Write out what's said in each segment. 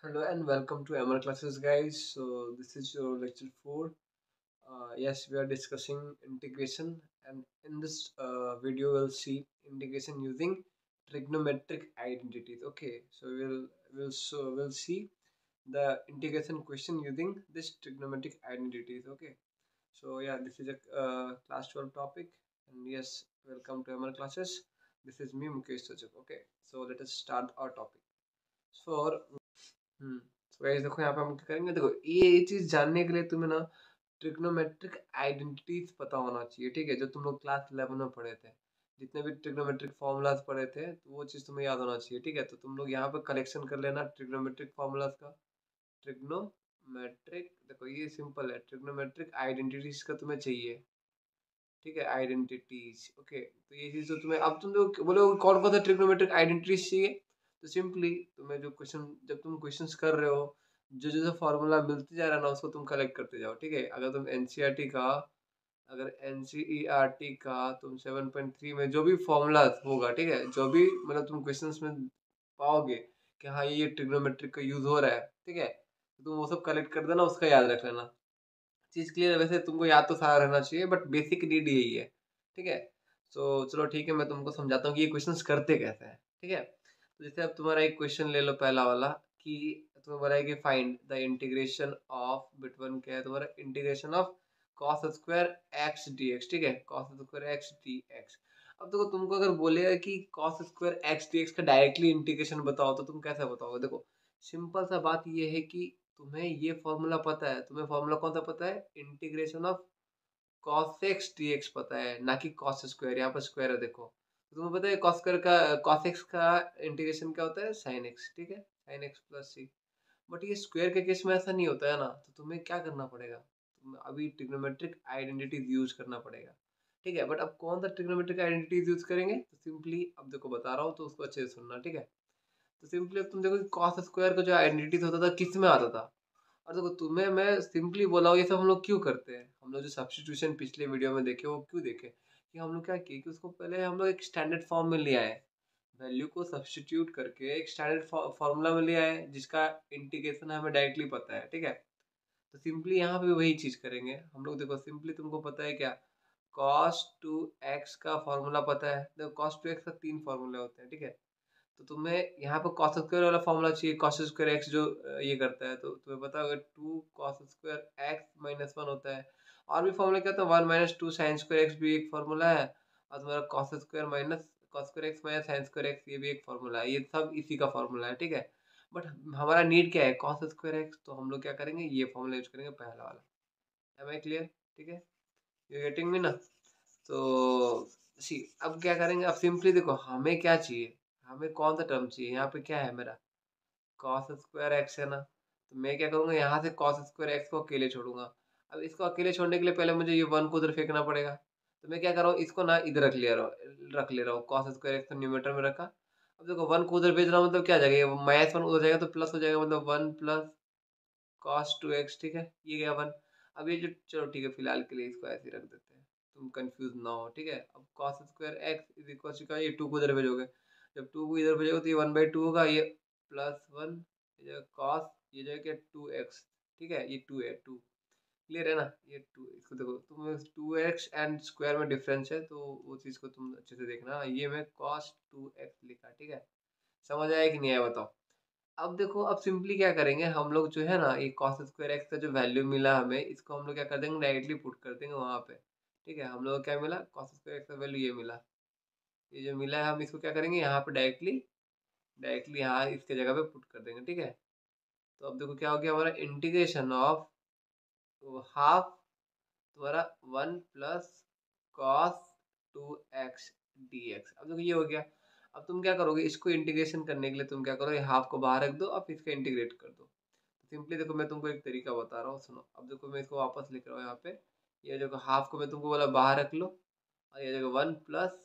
Hello and welcome to MR classes, guys. So this is your lecture 4. Yes, we are discussing integration, and in this video, we'll see integration using trigonometric identities. Okay, so we'll see the integration question using this trigonometric identities. Okay, so yeah, this is a class 12 topic, and yes, welcome to MR classes. This is me, Mukesh Sachak. Okay, so let us start our topic. For तो guys देखो यहाँ पे हम क्या करेंगे। देखो ये चीज जानने के लिए तुम्हें ना ट्रिग्नोमेट्रिक आइडेंटिटीज पता होना चाहिए। ठीक है, जो तुम लोग क्लास 11 में पढ़े थे, जितने भी ट्रिग्नोमेट्रिक फॉर्मूलाज पढ़े थे, तो वो चीज तुम्हें याद होना चाहिए। ठीक है, तो तुम लोग यहाँ पे कलेक्शन कर लेना ट्रिग्नोमेट्रिक फॉर्मूलाज का। ट्रिग्नोमेट्रिक, देखो ये सिंपल है, ट्रिग्नोमेट्रिक आइडेंटिटीज का तुम्हें चाहिए। ठीक है, आइडेंटिटीज। ओके, तो ये चीज तो तुम्हें, अब तुम लोग बोलोगे कौन कौन सा ट्रिग्नोमेट्रिक आइडेंटिटीज चाहिए, तो सिंपली तुम्हें जो क्वेश्चन, जब तुम क्वेश्चंस कर रहे हो, जो जो फॉर्मूला मिलते जा रहा है ना, उसको तुम कलेक्ट करते जाओ। ठीक है, अगर तुम एनसीईआरटी का, अगर एनसीईआरटी का तुम 7.3 में जो भी फॉर्मूला होगा, ठीक है, जो भी मतलब तुम क्वेश्चंस में पाओगे कि हाँ ये ट्रिग्नोमेट्रिक का यूज हो रहा है, ठीक है, तो तुम वो सब कलेक्ट कर देना, उसका याद रख लेना। चीज क्लियर है? वैसे तुमको याद तो सारा रहना चाहिए, बट बेसिक नीड यही है। ठीक है, तो चलो ठीक है, मैं तुमको समझाता हूँ कि ये क्वेश्चंस करते कैसे हैं। ठीक है, तो जैसे अब तुम्हारा एक क्वेश्चन ले लो, पहला वाला, कि तुम्हें बोला है कि find the integration of between, क्या है तुम्हारा, integration of cos square x D x. ठीक है, cos square x D x. अब देखो तुमको अगर बोलेगा कि cos square x D x का डायरेक्टली इंटीग्रेशन बताओ, तो तुम कैसे बताओगे? देखो सिंपल सा बात ये है कि तुम्हें ये फॉर्मूला पता है। तुम्हें फॉर्मूला कौन सा पता है? Integration of cos x dx पता है, ना कि cos स्क्वायर। यहाँ पर स्क्वायर है, देखो तो तुम्हें पता है cos स्क्वायर का, cos x का इंटीग्रेशन क्या होता है? sin x। ठीक है, sin x plus c। But ये स्क्वायर के केस में ऐसा नहीं होता है ना, तो तुम्हें क्या करना पड़ेगा? तुम्हें अभी ट्रिग्नोमेट्रिक आइडेंटिटीज यूज करना पड़ेगा। ठीक है, बट अब कौन सा ट्रिग्नोमेट्रिक आइडेंटिटीज यूज करेंगे? तो सिंपली अब देखो बता रहा हूँ, तो उसको अच्छे से सुनना। ठीक है, तो सिंपली अब तुम देखो कि cos स्क्वायर का जो आइडेंटिटीज होता था, किस में आता था? और देखो तुम्हें मैं सिंपली बोला हूँ, ये सब हम लोग क्यों करते हैं। हम लोग जो सब्स्टिट्यूशन पिछले वीडियो में देखे, वो क्यों देखे कि हम लोग क्या किए कि उसको पहले हम लोग एक स्टैंडर्ड फॉर्म में ले आए, वैल्यू को सब्स्टिट्यूट करके एक स्टैंडर्ड फॉर्मूला में ले आए, जिसका इंटीग्रेशन हमें डायरेक्टली पता है। ठीक है, तो सिंपली यहाँ पे वही चीज करेंगे हम लोग। देखो सिंपली तुमको पता है क्या, cos 2x का फॉर्मूला पता है। देखो cos 2x का 3 फॉर्मूले होते हैं। ठीक है, तो तुम्हें यहाँ पे cos स्क्वायर वाला फॉर्मूला चाहिए, cos स्क्वायर एक्स जो ये करता है, तो तुम्हें पता होगा 2 cos स्क्वायर एक्स माइनस 1 होता है। और भी फॉर्मूला क्या था, 1 माइनस 2 साइन स्क्वायर एक्स भी एक फॉर्मूला है। और तुम्हारा cos square minus cos square x minus sine square x, ये भी एक फॉर्मूला है। ये सब इसी का फॉर्मूला है। ठीक है, बट हमारा नीड क्या है? cos square x. तो हम लोग क्या करेंगे, ये फॉर्मूला यूज करेंगे, पहला वाला। Am I clear? ठीक है, यू गेटिंग मी ना? तो सी अब क्या करेंगे, अब सिंपली देखो हमें क्या चाहिए, हमें कौन सा टर्म चाहिए। यहाँ पे क्या है मेरा, cos स्क्वायर एक्स है ना, तो मैं क्या करूँगा, यहाँ से cos स्क्वायर एक्स को अकेले छोड़ूंगा। अब इसको अकेले छोड़ने के लिए पहले मुझे ये 1 को उधर फेंकना पड़ेगा। तो मैं क्या कर रहा हूँ, इसको ना इधर रख ले रहा हूँ, cos स्क्वायर एक्स को न्यूमरेटर में रखा। अब देखो 1 को उधर भेज रहा हूँ, मतलब क्या आ जाएगा, ये माइनस 1 उधर जाएगा तो प्लस हो जाएगा, मतलब 1 प्लस cos 2x। ठीक है, ये गया 1। अब ये जो, चलो ठीक है, फिलहाल के लिए इसको ऐसे ही रख देते हैं, तुम कंफ्यूज ना हो। ठीक है, अब cos square x is equal to, ये 2 को इधर भेजोगे, जब 2 को इधर भेजोगे तो ये 1/2 होगा, ये प्लस 1, ये cos, ये जो है क्या 2x। ठीक है, ये 2 है, 2 क्लियर है ना, ये 2। इसको देखो तुम, 2x एंड स्क्वायर में डिफरेंस है, तो वो चीज़ को तुम अच्छे से देखना। ये मैं cos 2x लिखा। ठीक है, समझ आया कि नहीं आया बताओ? अब देखो, अब सिंपली क्या करेंगे हम लोग, जो है ना ये cos स्क्वायर एक्स का जो वैल्यू मिला हमें, इसको हम लोग क्या कर देंगे, डायरेक्टली पुट कर देंगे वहां पे। ठीक है, हम लोग को क्या मिला, cos स्क्वायर एक्स का वैल्यू ये मिला। ये जो मिला है, हम इसको क्या करेंगे, यहाँ पे डायरेक्टली डायरेक्टली यहाँ इसके जगह पे पुट कर देंगे। ठीक है, तो अब देखो क्या हो गया, हमारा इंटीग्रेशन ऑफ हाफ तुम्हारा 1 प्लस cos 2x dx। अब देखो ये हो गया। अब तुम क्या करोगे, इसको इंटीग्रेशन करने के लिए तुम क्या करोगे, हाफ को बाहर रख दो, अब इसका इंटीग्रेट कर दो। सिंपली देखो मैं तुमको एक तरीका बता रहा हूँ, सुनो। अब देखो मैं इसको वापस लिख रहा हूँ यहाँ पे। ये देखो हाफ को मैं तुमको बोला बाहर रख लो, और ये देखो 1 प्लस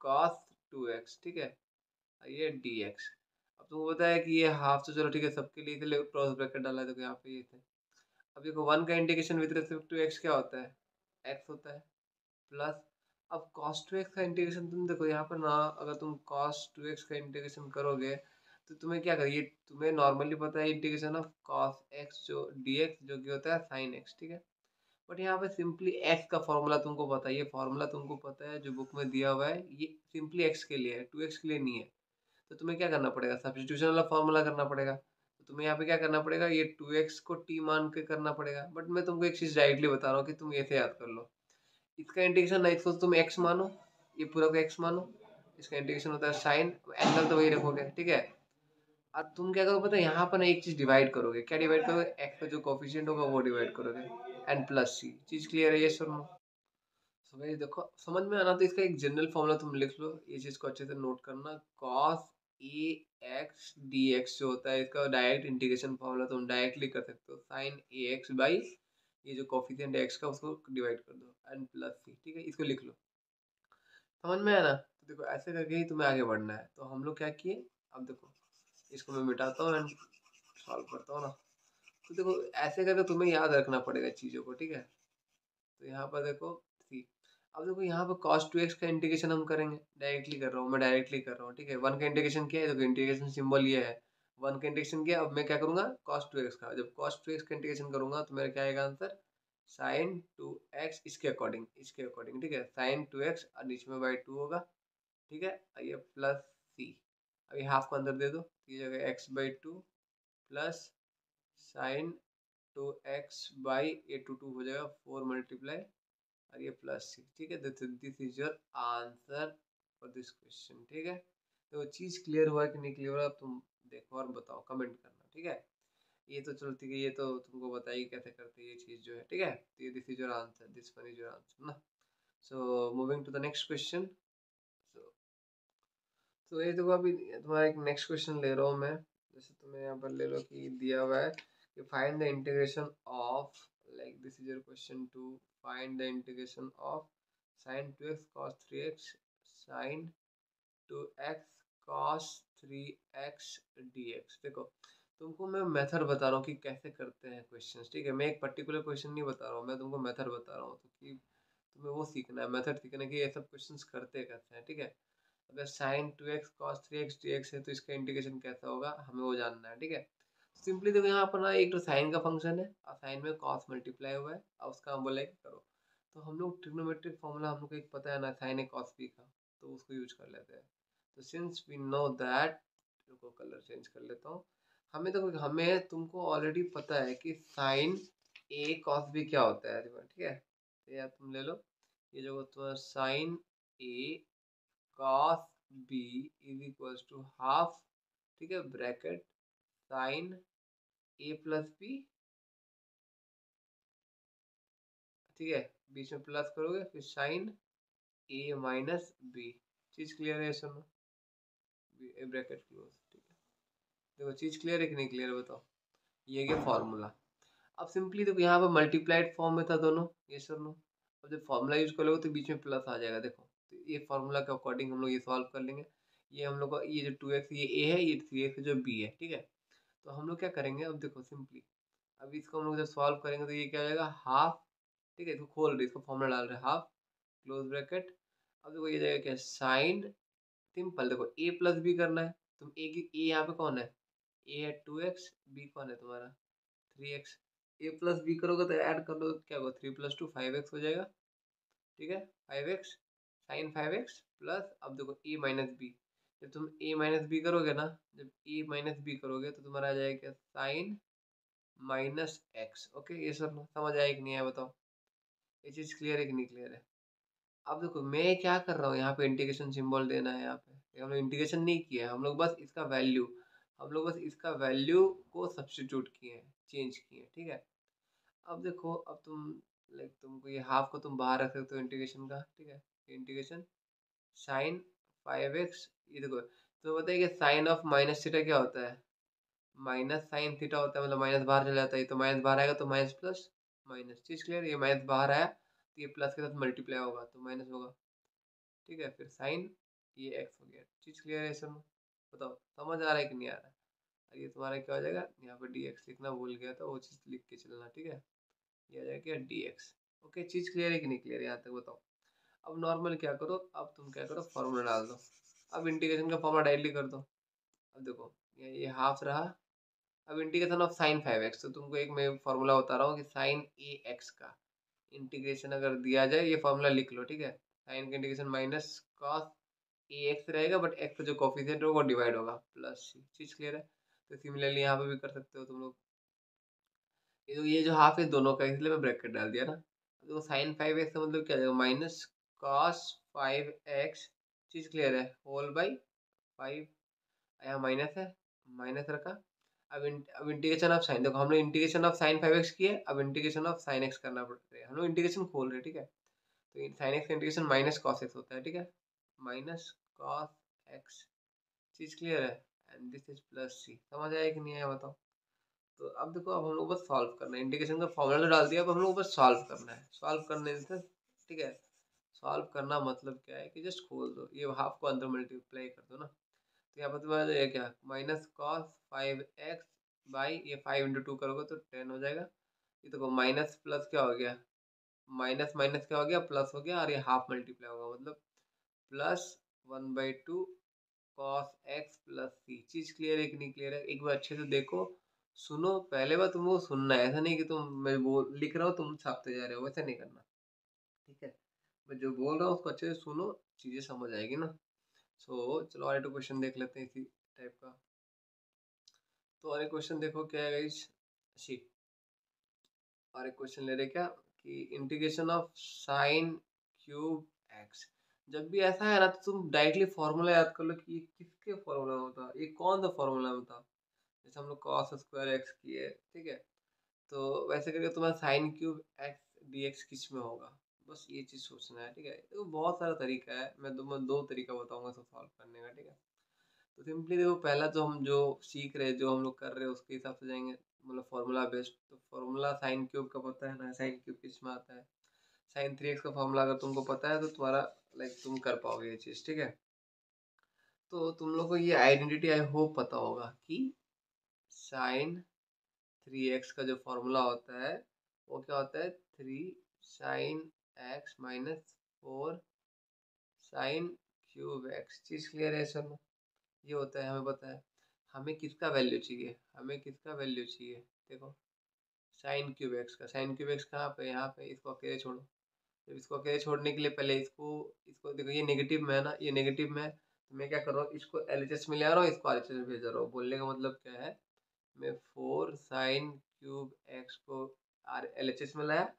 cos 2x। ठीक है, और ये dx। अब तुमको पता है कि ये हाफ, तो चलो ठीक है, सबके लिए इसलिए क्रॉस ब्रैकेट डाला है, देखो यहाँ पे ये थे। अब देखो 1 का integration with respect to x क्या होता है, x होता है, प्लस अब cos 2x का इंटीग्रेशन तुम देखो यहाँ पर ना, अगर तुम cos 2x का इंटीग्रेशन करोगे, तो तुम्हें क्या करिए, तुम्हें नॉर्मली पता है इंटीग्रेशन ऑफ कॉस एक्स जो dx जो कि होता है साइन एक्स, ठीक है। बट यहाँ पे सिंपली एक्स का फॉर्मूला तुमको पता है, ये फॉर्मूला तुमको पता है जो बुक में दिया हुआ है, ये सिंपली एक्स के लिए है, 2x के लिए नहीं है। तो तुम्हें क्या करना पड़ेगा, सब्स्टिट्यूशन वाला फॉर्मूला करना पड़ेगा। तो तुम्हें यहाँ पे क्या करना पड़ेगा, ये 2x को t मान के करना पड़ेगा। बट मैं तुमको एक चीज़ डायरेक्टली बता रहा हूँ कि तुम ऐसे याद कर लो, इसका इंटीग्रेशन नहीं, इसको तुम x मानो, ये पूरा को x मानो, इसका इंटीग्रेशन होता है साइन, एंगल तो वही रखोगे, ठीक है। अब तुम क्या करो पता है, यहाँ पर ना एक चीज डिवाइड करोगे, क्या डिवाइड करोगे, एक्स का जो कोफिशिएंट होगा वो डिवाइड करोगे, एंड प्लस सी। चीज क्लियर है, ये सुनो। सो भाई देखो, समझ में आना तो इसका एक जनरल फॉर्मूला तुम लिख लो, ये चीज को अच्छे से नोट करना। Cos a x D x जो होता है, इसका डायरेक्ट इंटीग्रेशन फॉर्मूला तुम डायरेक्टली कर सकते हो, साइन ए एक्स बाई ये जो कोफिशिएंट है एक्स का, उसको डिवाइड कर दो, एंड प्लस सी, ठीक है। इसको लिख लो, समझ में आया ना। तो देखो ऐसे करके ही तुम्हें आगे बढ़ना है। तो हम लोग क्या किए, अब देखो इसको मैं मिटाता हूँ एंड सॉल्व करता हूँ ना। तो देखो ऐसे करके तुम्हें याद रखना पड़ेगा चीज़ों को, ठीक है। तो यहाँ पर देखो सी, अब देखो यहाँ पर cos 2x का इंटीग्रेशन हम करेंगे, डायरेक्टली कर रहा हूँ मैं, डायरेक्टली कर रहा हूँ, ठीक है। वन का इंटीग्रेशन किया है, देखो इंटीग्रेशन सिंबल ये है, वन का इंटीग्रेशन किया। अब मैं क्या करूँगा, cos 2x का, जब cos 2x का इंटीग्रेशन करूंगा तो मेरा क्या आएगा आंसर, साइन 2x इसके अकॉर्डिंग, इसके अकॉर्डिंग, ठीक है। साइन 2x और नीचे में बाई 2 होगा, ठीक है। और ये प्लस सी, अभी हाफ को अंदर दे दो, ये जगह x by 2 plus sign 2x by ये 2 हो जाएगा 4 मल्टीप्लाई और ये प्लस सी, ठीक है। This is your answer for this question, ठीक है। तो चीज़ क्लियर हुआ कि नहीं क्लियर हुआ, अब तुम देखो और बताओ, कमेंट करना, ठीक है। ये तो चलो ठीक है, ये तो तुमको बताइए कैसे करते हैं ये चीज़ जो है, ठीक है। तो ये this is your answer, this one is your answer ना। So moving to the next question. तो ये देखो अभी तुम्हारा एक नेक्स्ट क्वेश्चन ले रहा हूँ मैं। जैसे तुम्हें यहाँ पर ले लो कि दिया हुआ है कि find the integration of, like this is your question two, find the integration of sine 2x cos 3x sine 2x cos 3x dx। देखो तुमको मैं मेथड बता रहा हूँ कि कैसे करते हैं क्वेश्चंस, ठीक है। मैं एक पर्टिकुलर क्वेश्चन नहीं बता रहा हूँ, मैं तुमको मेथड बता रहा हूँ, तो कि तुम्हें वो सीखना है, मेथड सीखना है कि ये सब क्वेश्चंस करते कैसे हैं, ठीक है। अगर sign 2x cos 3x dx है तो इसका इंटीग्रेशन कैसा होगा हमें वो जानना है, ठीक है। सिंपली देखो यहाँ पर ना एक तो साइन का फंक्शन है और साइन में cos मल्टीप्लाई हुआ है और उसका हम बोला है कि करो। तो हम लोग ट्रिग्नोमेट्रिक फॉर्मूला हम लोग को एक पता है ना, साइन ए cos b का, तो उसको यूज कर लेते हैं। तो सिंस वी नो दैट, रुको कलर चेंज कर लेता हूँ। हमें तो हमें तुमको ऑलरेडी पता है कि साइन ए cos b क्या होता है, ठीक है। तो यार तुम ले लो, ये जो तुम्हारा sine A cos b is equals to half, ठीक है, bracket sine A plus B, ठीक है। बीच में प्लस करोगे फिर साइन ए माइनस बी। चीज क्लियर है, सुनो, ब्रैकेट क्लोज, ठीक है। देखो चीज क्लियर है कि नहीं क्लियर है बताओ, ये गया फॉर्मूला। अब सिंपली देखो यहाँ पर मल्टीप्लाइड फॉर्म में था दोनों, ये सर नो। अब जब फॉर्मूला यूज करोगे तो बीच में प्लस आ जाएगा, देखो तो ये फॉर्मूला के अकॉर्डिंग हम लोग ये सॉल्व कर लेंगे। ये हम लोग का ये जो 2x ये a है, ये 3x जो b है, ठीक है। तो हम लोग क्या करेंगे, अब देखो सिंपली अब इसको हम लोग जब सॉल्व करेंगे तो ये क्या हो जाएगा, हाफ, ठीक है। इसको खोल रहे, इसको फॉर्मूला डाल रहे हाफ क्लोज ब्रैकेट। अब देखो ये जाएगा क्या, साइन, सिंपल देखो a प्लस बी करना है, तुम a की a यहाँ पे कौन है, a है 2x, b कौन है तुम्हारा 3x। a प्लस बी करोगे तो ऐड कर लो तो क्या होगा, 3 + 2 5x हो जाएगा, ठीक है। 5x साइन 5x प्लस, अब देखो a माइनस बी, जब तुम a माइनस बी करोगे ना, जब a माइनस बी करोगे तो तुम्हारा आ जाएगा साइन माइनस एक्स। ओके, ये सब समझ आया कि नहीं आया बताओ, ये चीज़ क्लियर है कि नहीं क्लियर है। अब देखो मैं क्या कर रहा हूँ, यहाँ पे इंटीग्रेशन सिंबल देना है, यहाँ पे हम लोग इंटीग्रेशन नहीं किया है, हम लोग बस इसका वैल्यू, हम लोग बस इसका वैल्यू को सब्स्टिट्यूट किए हैं, चेंज किए हैं, ठीक है। अब देखो अब तुम, लाइक तुमको ये हाफ को तुम बाहर रख सकते हो इंटीग्रेशन का, ठीक है। इंटीग्रेशन साइन 5x, ये देखो तो बताइए कि साइन ऑफ माइनस थीटा क्या होता है, माइनस साइन थीटा होता है, मतलब माइनस बाहर चला जाता है, तो माइनस बाहर आएगा तो माइनस प्लस माइनस, चीज क्लियर। ये माइनस बाहर आया तो ये प्लस के साथ मल्टीप्लाई होगा तो माइनस होगा, ठीक है। फिर साइन ये एक्स हो गया, चीज क्लियर है सर, बताओ समझ आ रहा है कि नहीं आ रहा है। और ये तुम्हारा क्या हो जाएगा, यहाँ पे डी एक्स लिखना भूल गया था, वो चीज़ लिख के चलना, ठीक है। ये आ जाएगा डी एक्स। ओके, चीज़ क्लियर है कि नहीं क्लियर है यहाँ तक बताओ। अब नॉर्मल क्या करो, अब तुम क्या करो फॉर्मूला डाल दो, अब इंटीग्रेशन का फॉर्मूला डायरेक्टली कर दो। अब देखो ये हाफ रहा। अब इंटीग्रेशन ऑफ साइन 5x, तो तुमको एक मैं फॉर्मूला बता रहा हूँ कि साइन ए एक्स का इंटीग्रेशन अगर दिया जाए, ये फॉर्मूला लिख लो, ठीक है। साइन का integration minus cos a x रहेगा, बट एक्स का जो कोफिशिएंट होगा वो डिवाइड होगा प्लस सी। चीज क्लियर है। तो सिमिलरली यहाँ पे भी कर सकते हो तुम लोग। ये जो हाफ है दोनों का, इसलिए मैं ब्रैकेट डाल दिया ना। तो साइन 5x का मतलब क्या जाएगा, माइनस कॉस 5x। चीज क्लियर है, होल बाई 5। यहाँ माइनस है, माइनस रखा। अब इंटीग्रेशन ऑफ साइन, देखो हमने इंटीग्रेशन ऑफ साइन 5x किया, अब इंटीग्रेशन ऑफ साइन x करना पड़ रहा है। हम लोग इंटीग्रेशन खोल रहे हैं, ठीक है। तो साइन x का इंटीग्रेशन माइनस कॉस x होता है, ठीक है। Minus cos x। चीज क्लियर है। And this is plus C. समझ आया कि नहीं आया बताओ। तो अब देखो, अब हम लोग बस सॉल्व करना है। इंटीग्रेशन का फॉर्मूला तो डाल दिया, अब हम लोग बस सॉल्व करना है। सॉल्व करने से, ठीक है। सॉल्व करना मतलब क्या है कि जस्ट खोल दो, ये हाफ को अंदर मल्टीप्लाई कर दो ना। तो यहाँ पर तुम्हारा ये क्या, माइनस कॉस 5x बाई ये 5 इंटू 2 करोगे तो 10 हो जाएगा। ये देखो माइनस प्लस क्या हो गया, माइनस माइनस क्या हो गया, प्लस हो गया, और ये हाफ मल्टीप्लाई होगा, मतलब प्लस 1/2 कॉस एक्स प्लस सी। चीज क्लियर है कि नहीं क्लियर है, एक बार अच्छे से देखो, सुनो। पहले बार तुमको सुनना है, ऐसा नहीं कि तुम, मैं बोल लिख रहा हूँ तुम छापते जा रहे हो, वैसा नहीं करना, ठीक है। मैं जो बोल रहा हूँ उसको अच्छे से सुनो, चीजें समझ आएगी ना। सो चलो और एक क्वेश्चन देख लेते हैं इसी टाइप का। तो और एक क्वेश्चन देखो क्या है गाइस। सी, और एक क्वेश्चन ले रहे क्या कि integration of sign cube x. जब भी ऐसा है ना, तो तुम डायरेक्टली फॉर्मूला याद कर लो कि ये किसके फॉर्मूला में होता, ये कौन सा फॉर्मूला में था। जैसे हम लोग कॉस स्क्वायर एक्स किए, ठीक है। तो वैसे करके तुम्हारा sign cube x D x किस में होगा, बस ये चीज़ सोचना है, ठीक है। तो बहुत सारा तरीका है, मैं तुम्हें दो तरीका बताऊंगा इसको सॉल्व करने का, ठीक है। तो सिंपली देखो, पहला जो हम जो सीख रहे हैं, जो हम लोग कर रहे हैं, उसके हिसाब से जाएंगे, मतलब फॉर्मूला बेस्ड। तो फॉर्मूला साइन क्यूब का पता है ना, साइन क्यूब किस में आता है। साइन 3x का फॉर्मूला अगर तुमको पता है तो तुम्हारा लाइक तुम कर पाओगे ये चीज़, ठीक है। तो तुम लोग को ये आइडेंटिटी आई होप पता होगा कि साइन 3x का जो फॉर्मूला होता है वो क्या होता है, 3 sin x - 4 sine cube x. चीज़ क्लियर है सर। ये होता है, हमें पता है। हमें किसका वैल्यू चाहिए, हमें किसका वैल्यू चाहिए, देखो साइन क्यूब एक्स का। साइन क्यूब एक्स कहाँ पे, यहाँ पे। इसको अकेले छोड़ो। तो इसको अकेले छोड़ने के लिए पहले इसको, इसको देखो ये नेगेटिव में है ना, ये नेगेटिव में है, तो मैं क्या कर रहा हूँ, इसको एलएचएस में ले आ रहा हूँ, इसको आरएचएस में भेज रहा हूँ। बोलने का मतलब क्या है, मैं 4 sin क्यूब एक्स को आर एलएचएस में लाया,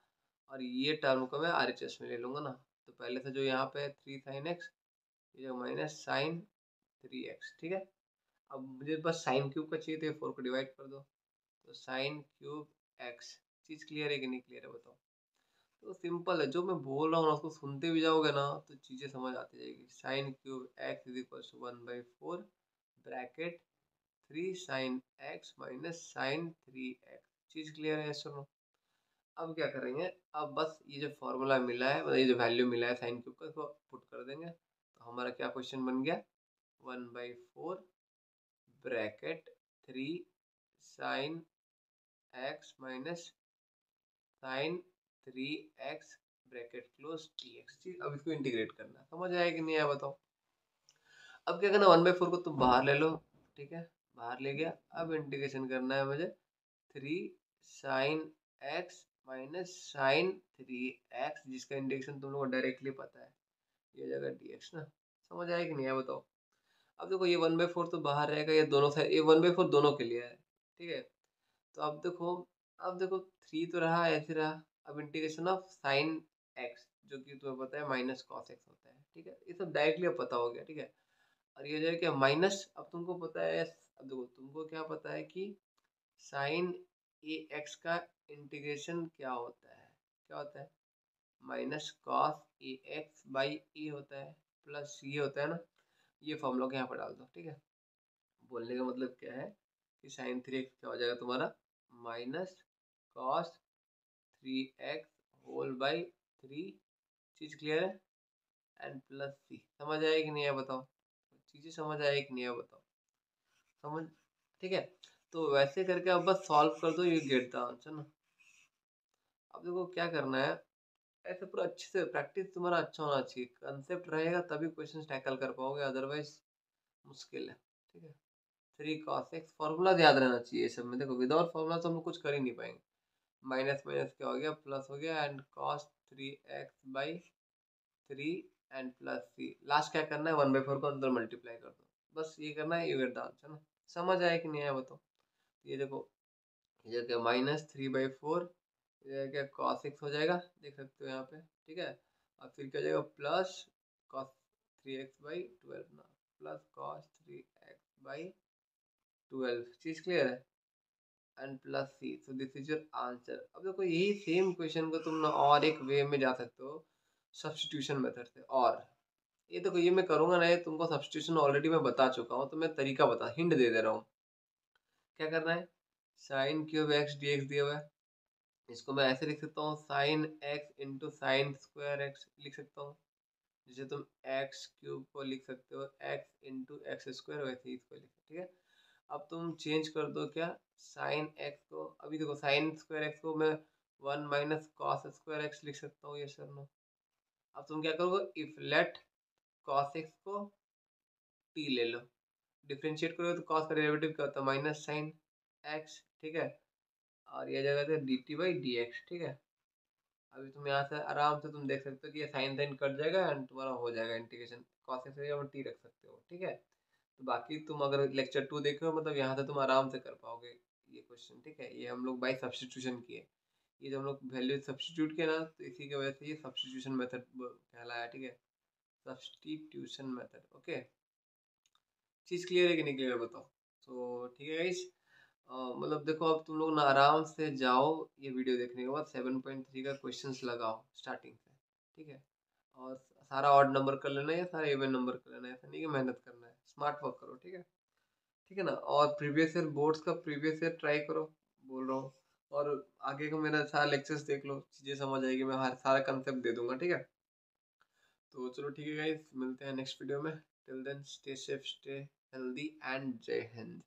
और ये टर्म को मैं आरएचएस में ले लूँगा ना। तो पहले से जो यहाँ पे है 3 sin x, ये माइनस साइन 3x, ठीक है। अब मुझे बस साइन क्यूब का चाहिए, तो ये 4 को डिवाइड कर दो, तो साइन क्यूब एक्स। चीज़ क्लियर है कि नहीं क्लियर है बताओ। तो सिंपल है, जो मैं बोल रहा हूँ ना उसको सुनते भी जाओगे ना तो चीज़ें समझ आती जाएगी। Sine cube x is equal to 1/4 bracket 3 sin x - sin 3x। चीज़ क्लियर है, सुनो। अब क्या करेंगे, अब बस ये जो फॉर्मूला मिला है, मतलब ये जो वैल्यू मिला है साइन क्यूब का, इसको पुट कर देंगे, तो हमारा क्या क्वेश्चन बन गया, 1/4 bracket 3 sin x - sin 3x bracket close dx। ठीक, अब इसको इंटीग्रेट करना है, समझ आया कि नहीं आया बताओ। अब क्या करना, 1/4 को तुम बाहर ले लो, ठीक है। बाहर ले गया, अब इंटीग्रेशन करना है मुझे 3 sin x - sin 3x, जिसका इंटीग्रेशन तुम लोग को डायरेक्टली पता है, ये जगह dx ना। समझ आया कि नहीं आया बताओ। अब देखो ये 1/4 तो बाहर रहेगा, ये दोनों साइड, ये 1/4 दोनों के लिए है, ठीक है। तो अब देखो 3 तो रहा ऐसे रहा। अब इंटीग्रेशन ऑफ साइन एक्स, जो कि तुम्हें पता है माइनस कॉस एक्स होता है, ठीक है। ये सब डायरेक्टली अब पता हो गया, ठीक है। और ये जो है क्या माइनस, अब तुमको पता है, अब देखो तुमको क्या पता है कि साइन ए एक्स का इंटीग्रेशन क्या होता है, क्या होता है, minus cos a x by a होता है, प्लस ये होता है ना। ये फॉर्मूला को यहाँ पर डाल दो, ठीक है। बोलने का मतलब क्या है कि साइन 3x क्या हो जाएगा तुम्हारा, minus cos 3x whole by 3। चीज़ क्लियर है। And plus C. समझ आया कि नहीं है बताओ, चीज़ें समझ आया कि नहीं है बताओ, समझ, ठीक है। तो वैसे करके अब बस सॉल्व कर दो, ये गेट द आंसर ना। अब देखो क्या करना है, ऐसे पूरा अच्छे से प्रैक्टिस तुम्हारा अच्छा होना चाहिए, कंसेप्ट रहेगा तभी क्वेश्चन टैकल कर पाओगे, अदरवाइज मुश्किल है, ठीक है। 3 cos x, फॉर्मूला याद रहना चाहिए सब में। देखो विदाउट फॉर्मूला तो हम लोग कुछ कर ही नहीं पाएंगे। माइनस माइनस क्या हो गया, प्लस हो गया, and cos 3x/3 and plus C. Last क्या करना है, 1/4 को अंदर मल्टीप्लाई कर दो, बस ये करना है, यू गेट द आंसर ना। समझ आया कि नहीं आया बताओ। ये देखो, ये क्या -3/4, ये क्या cos x हो जाएगा, देख सकते हो यहाँ पे, ठीक है। और फिर क्या हो जाएगा, प्लस cos 3x/12 ना, प्लस cos 3x/12। चीज क्लियर है, and plus C, so this is your answer. अब देखो यही सेम क्वेश्चन को तुम ना और एक वे में जा सकते हो, सब्स्टिट्यूशन मेथड से। और ये देखो, ये मैं करूंगा ना, ये तुमको सब्स्टिट्यूशन ऑलरेडी मैं बता चुका हूँ, तो मैं तरीका बता, हिंट दे दे रहा हूँ। क्या करना है, sign cube x D x दिया हुआ है, इसको मैं ऐसे लिख सकता हूँ, sine x into sine square x लिख सकता हूँ। जैसे तुम एक्स क्यूब को लिख सकते हो एक्स इंटू एक्स स्क्वायर, वैसे ही इसको लिख, ठीक है। अब तुम चेंज कर दो क्या, साइन एक्स को, अभी देखो साइन स्क्वायर एक्स को मैं 1 माइनस कॉस स्क्वायर एक्स लिख सकता हूँ, ये सर नो। अब तुम क्या करोगे, इफ लेट कॉस एक्स को टी ले लो, डिफ्रेंशिएट करोगे तो कॉस का डेरिवेटिव क्या होता है, माइनस साइन एक्स, ठीक है। और ये जगह थे D T by D x, ठीक है। अभी तुम यहाँ से आराम से तुम देख सकते हो कि ये साइन साइन कट जाएगा एंड तुम्हारा हो जाएगा इंटीग्रेशन, कॉस एक्स या टी रख सकते हो, ठीक है। तो बाकी तुम अगर लेक्चर 2 देखे हो, मतलब यहाँ से तुम आराम से कर पाओगे ये क्वेश्चन, ठीक है। ये हम लोग बाई सब्स्टिट्यूशन किए, ये जब हम लोग वैल्यू सब्स्टिट्यूट किए ना, तो इसी की वजह से ये सब्स्टिट्यूशन मेथड कहलाया, ठीक है, सब्स्टिट्यूशन मेथड। ओके, चीज़ क्लियर है कि नहीं क्लियर बताओ। तो ठीक है गाइस, मतलब देखो अब तुम लोग ना आराम से जाओ, ये वीडियो देखने के बाद 7.3 का क्वेश्चंस लगाओ स्टार्टिंग से, ठीक है। और सारा ऑड नंबर कर लेना है या सारा इवन नंबर कर लेना है, ऐसा नहीं कि मेहनत करना है, स्मार्ट वर्क करो, ठीक है। ठीक है ना। और प्रीवियस ईयर बोर्ड्स का प्रीवियस ईयर ट्राई करो, बोल रहा हूँ। और आगे का मेरा सारा लेक्चर्स देख लो, चीज़ें समझ आएगी, मैं हर सारा कंसेप्ट दे दूंगा, ठीक है। तो चलो ठीक है गाइस, मिलते हैं नेक्स्ट वीडियो में। Till then stay safe, stay healthy and जय हिंद।